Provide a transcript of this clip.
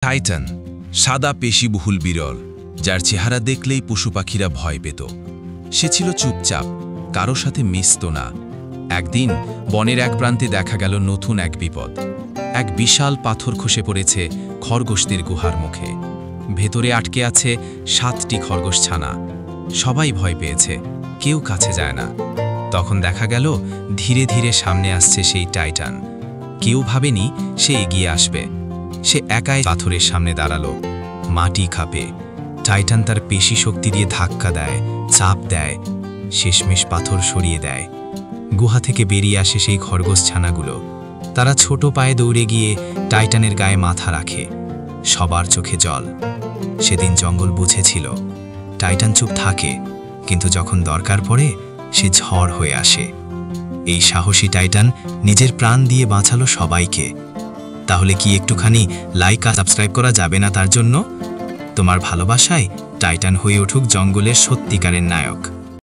Titan, সাদা পেশিবহুল বিরল, যার চেহারা দেখলেই পশু পাখিরা ভয় পেত। সে ছিল চুপচাপ, কারো সাথে মিশত না। একদিন বনের এক প্রান্তে দেখা গেল নতুন এক বিপদ। এক বিশাল পাথর খসে পড়েছে খরগোশদের গুহার মুখে। ভেতরে আটকে আছে 7টি খরগোশ ছানা। সবাই ভয় পেয়েছে, কেউ কাছে যায় না। তখন দেখা গেল ধীরে ধীরে সামনে আসছে সেই টাইটান। কেউ ভাবেনি সে এগিয়ে আসবে। সে একাই পাথরের সামনে দাঁড়ালো, মাটি কাঁপে। টাইটান তার পেশি শক্তি দিয়ে ধাক্কা দেয়, চাপ দেয়, শেষমেশ পাথর সরিয়ে দেয়। গুহা থেকে বেরিয়ে আসে সেই খরগোশ ছানাগুলো। তারা ছোট পায়ে দৌড়ে গিয়ে টাইটানের গায়ে মাথা রাখে। সবার চোখে জল। সেদিন জঙ্গল বুঝেছিল, টাইটান চুপ থাকে, কিন্তু যখন দরকার পড়ে সে ঝড় হয়ে আসে। এই সাহসী টাইটান নিজের প্রাণ দিয়ে বাঁচালো সবাইকে। তাহলে কি একটুখানি লাইক আর সাবস্ক্রাইব করা যাবে না তার জন্য? তোমার ভালোবাসায় টাইটান হয়ে উঠুক জঙ্গলের সত্যিকারের নায়ক।